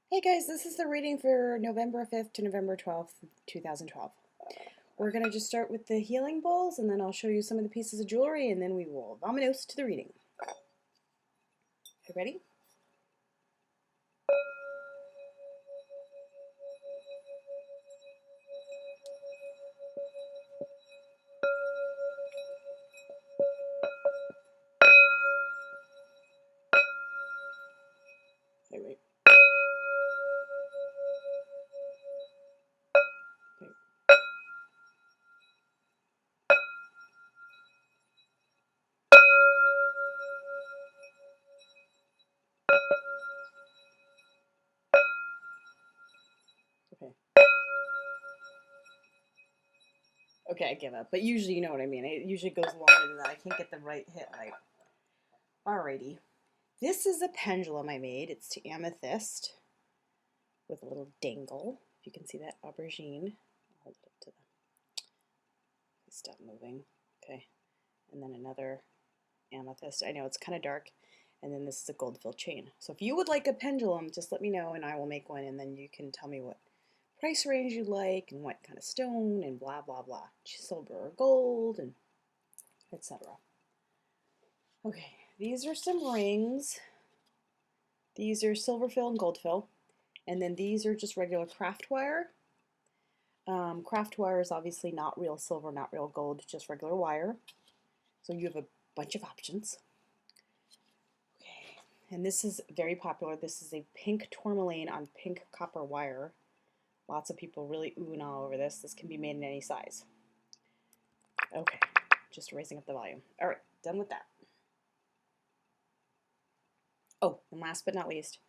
Hey guys, this is the reading for November 5th to November 12th, 2012. We're going to just start with the healing bowls, and then I'll show you some of the pieces of jewelry, and then we will vamonos to the reading. You ready? Okay, wait. Okay. Okay. Okay, I give up. But usually you know what I mean. It usually goes longer than that. I can't get the right hit right. Alrighty. This is a pendulum I made. It's to amethyst with a little dangle. If you can see that aubergine. I'll hold it up to the... Stop moving. Okay. And then another amethyst. I know it's kind of dark. And then this is a gold fill chain. So if you would like a pendulum, just let me know and I will make one, and then you can tell me what price range you like and what kind of stone and blah blah blah. Silver or gold and etc. Okay, these are some rings. These are silver fill and gold fill. And then these are just regular craft wire. Craft wire is obviously not real silver, not real gold, just regular wire. So you have a bunch of options. And this is very popular. This is a pink tourmaline on pink copper wire. Lots of people really ooh and ah over this. This can be made in any size. Okay, just raising up the volume. All right, done with that. Oh, and last but not least,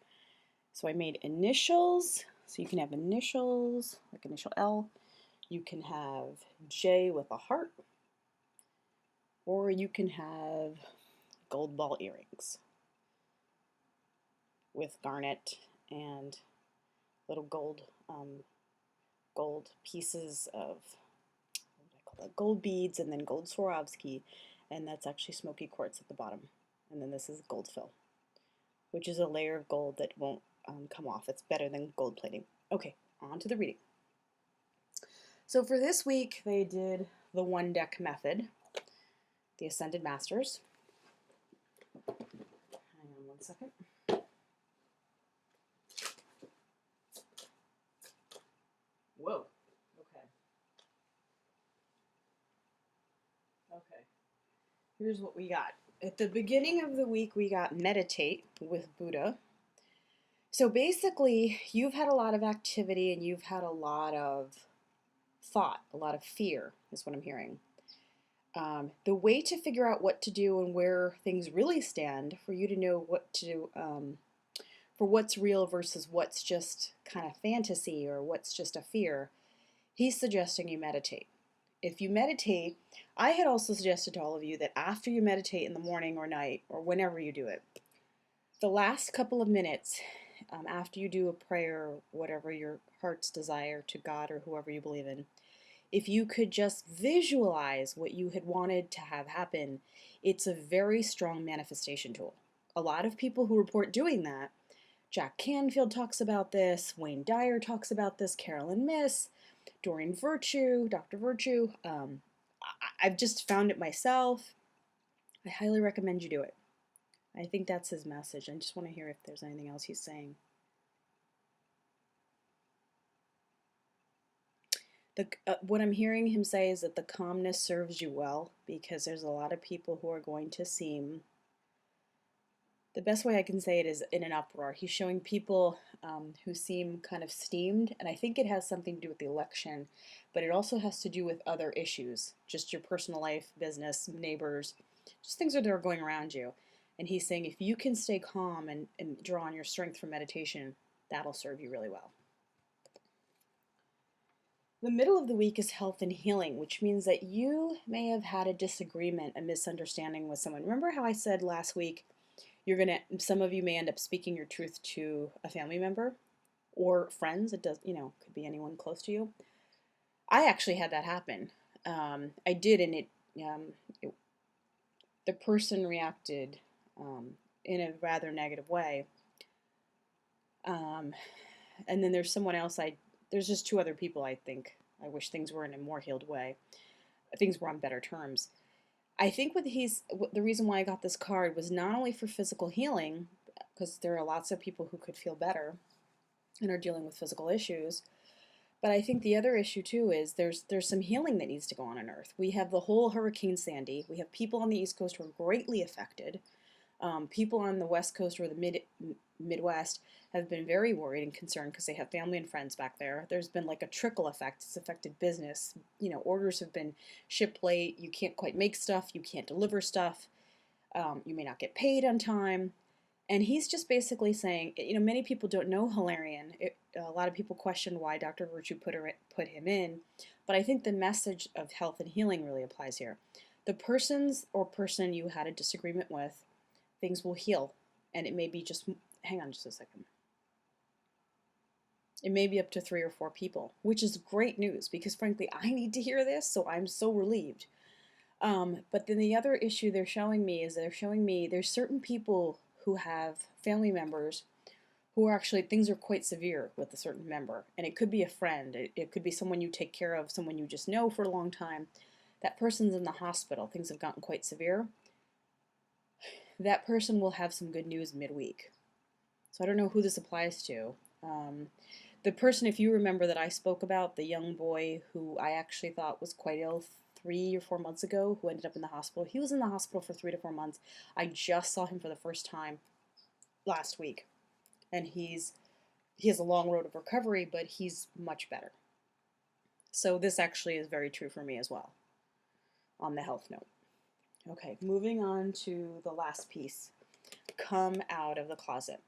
so I made initials. So you can have initials, like initial L. You can have J with a heart. Or you can have gold ball earrings with garnet and little gold gold pieces of, what do I call that? Gold beads, and then gold Swarovski, and that's actually smoky quartz at the bottom. And then this is gold fill, which is a layer of gold that won't come off. It's better than gold plating. Okay, on to the reading. So for this week, they did the one deck method, the Ascended Masters. Hang on one second. Whoa. Okay. Okay. Here's what we got. At the beginning of the week, we got Meditate with Buddha. So basically, you've had a lot of activity and you've had a lot of thought, a lot of fear, is what I'm hearing. The way to figure out what to do and where things really stand, for you to know what to do, for what's real versus what's just kind of fantasy or what's just a fear, he's suggesting you meditate. If you meditate, I had also suggested to all of you that after you meditate in the morning or night or whenever you do it, the last couple of minutes after you do a prayer, whatever your heart's desire to God or whoever you believe in, if you could just visualize what you had wanted to have happen, it's a very strong manifestation tool. A lot of people who report doing that, Jack Canfield talks about this, Wayne Dyer talks about this, Carolyn Miss, Doreen Virtue, Dr. Virtue. I've just found it myself. I highly recommend you do it. I think that's his message. I just want to hear if there's anything else he's saying. What I'm hearing him say is that the calmness serves you well, because there's a lot of people who are going to seem, the best way I can say it is in an uproar. He's showing people who seem kind of steamed, and I think it has something to do with the election, but it also has to do with other issues, just your personal life, business, neighbors, just things that are going around you. And he's saying if you can stay calm and draw on your strength from meditation, that'll serve you really well. The middle of the week is health and healing, which means that you may have had a disagreement, a misunderstanding with someone. Remember how I said last week, some of you may end up speaking your truth to a family member or friends. It does, could be anyone close to you. I actually had that happen. I did, and the person reacted in a rather negative way. Um, and then there's someone else there's just two other people I think I wish things were in a more healed way. Things were on better terms. I think the reason why I got this card was not only for physical healing, because there are lots of people who could feel better and are dealing with physical issues, but I think the other issue too is there's some healing that needs to go on Earth. We have the whole Hurricane Sandy. We have people on the East Coast who are greatly affected. People on the West Coast or the Midwest have been very worried and concerned because they have family and friends back there. There's been like a trickle effect. It's affected business. Orders have been shipped late. You can't quite make stuff. You can't deliver stuff. You may not get paid on time. And he's just basically saying, many people don't know Hilarion. A lot of people question why Dr. Virtue put him in, but I think the message of health and healing really applies here. The person you had a disagreement with, things will heal, and it may be hang on just a second. It may be up to 3 or 4 people, which is great news because frankly, I need to hear this, so I'm so relieved. But then the other issue they're showing me there's certain people who have family members who are actually, things are quite severe with a certain member. And it could be a friend, it could be someone you take care of, someone you just know for a long time. That person's in the hospital, things have gotten quite severe. That person will have some good news midweek. So I don't know who this applies to. The person, if you remember, that I spoke about, the young boy who I actually thought was quite ill 3 or 4 months ago, who ended up in the hospital. He was in the hospital for 3 to 4 months. I just saw him for the first time last week. And he has a long road of recovery, but he's much better. So this actually is very true for me as well, on the health note. Okay, moving on to the last piece. Come out of the closet.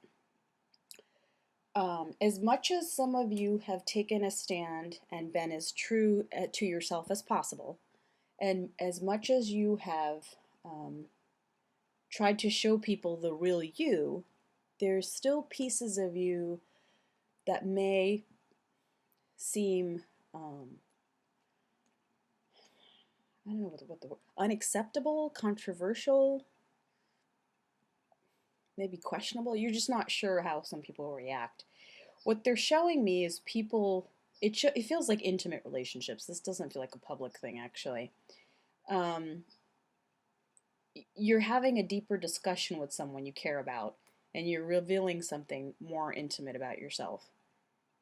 As much as some of you have taken a stand and been as true to yourself as possible, and as much as you have tried to show people the real you, there's still pieces of you that may seem, I don't know what the word, unacceptable, controversial, maybe questionable. You're just not sure how some people will react. What they're showing me is people, it feels like intimate relationships. This doesn't feel like a public thing, actually. You're having a deeper discussion with someone you care about, and you're revealing something more intimate about yourself.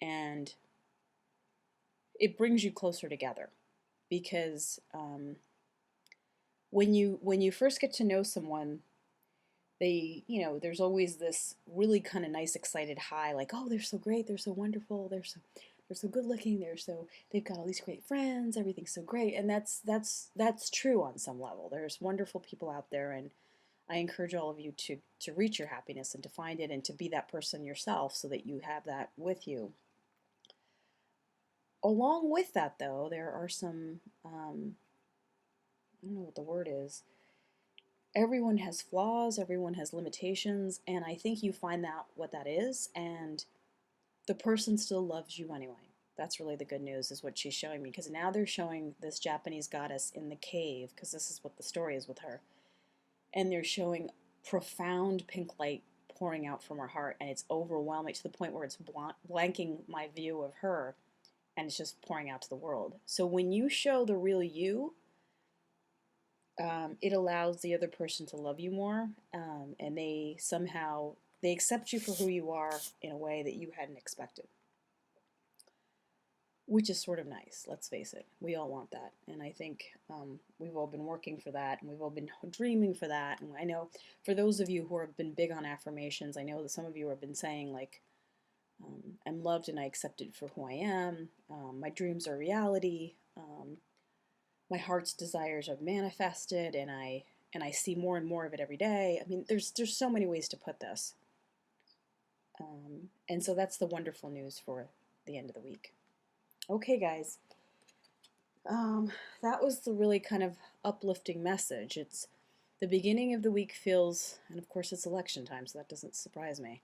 And it brings you closer together because when you first get to know someone, there's always this really kind of nice, excited high, like, oh, they're so great, they're so wonderful, they're so good looking, they've got all these great friends, everything's so great, and that's true on some level. There's wonderful people out there, and I encourage all of you to reach your happiness and to find it and to be that person yourself so that you have that with you. Along with that, though, there are some, I don't know what the word is. Everyone has flaws, everyone has limitations, and I think you find out what that is, and the person still loves you anyway. That's really the good news, is what she's showing me, because now they're showing this Japanese goddess in the cave, because this is what the story is with her. And they're showing profound pink light pouring out from her heart, and it's overwhelming to the point where it's blanking my view of her, and it's just pouring out to the world. So when you show the real you, it allows the other person to love you more, and they accept you for who you are in a way that you hadn't expected, which is sort of nice. Let's face it, we all want that, and I think we've all been working for that, and we've all been dreaming for that. And I know for those of you who have been big on affirmations, I know that some of you have been saying, like, I'm loved and I accepted for who I am, my dreams are reality, my heart's desires are manifested, and I see more and more of it every day. I mean, there's so many ways to put this. And so that's the wonderful news for the end of the week. Okay, guys. That was the really kind of uplifting message. It's the beginning of the week feels, and of course it's election time, so that doesn't surprise me.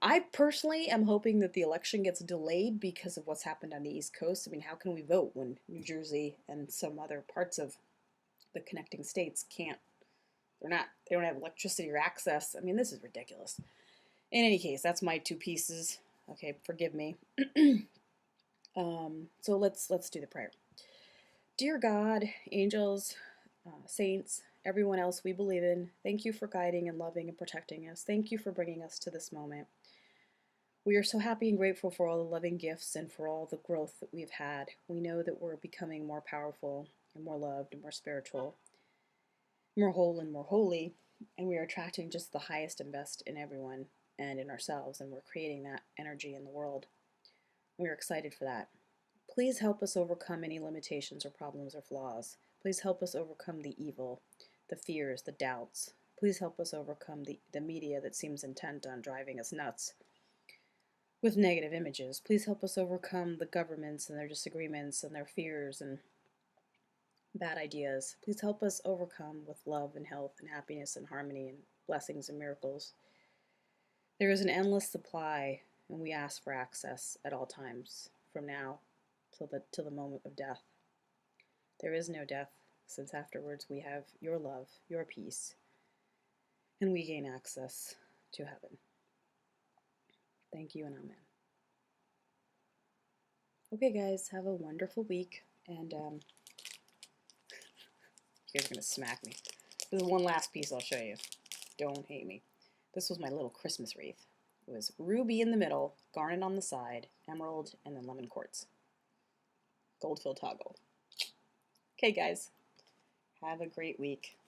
I personally am hoping that the election gets delayed because of what's happened on the East Coast. I mean, how can we vote when New Jersey and some other parts of the connecting states they don't have electricity or access? I mean, this is ridiculous. In any case, that's my two pieces. Okay, forgive me. So let's do the prayer. Dear God, angels, saints, everyone else we believe in, thank you for guiding and loving and protecting us. Thank you for bringing us to this moment. We are so happy and grateful for all the loving gifts and for all the growth that we've had. We know that we're becoming more powerful and more loved and more spiritual, more whole and more holy, and we are attracting just the highest and best in everyone and in ourselves, and we're creating that energy in the world. We're excited for that. Please help us overcome any limitations or problems or flaws. Please help us overcome the evil, the fears, the doubts. Please help us overcome the media that seems intent on driving us nuts with negative images. Please help us overcome the governments and their disagreements and their fears and bad ideas. Please help us overcome with love and health and happiness and harmony and blessings and miracles. There is an endless supply, and we ask for access at all times, from now till the moment of death. There is no death, since afterwards we have your love, your peace, and we gain access to heaven. Thank you and amen. Okay, guys, have a wonderful week, and you guys are going to smack me. This is one last piece I'll show you. Don't hate me. This was my little Christmas wreath. It was ruby in the middle, garnet on the side, emerald, and then lemon quartz. Gold fill toggle. Okay, guys, have a great week.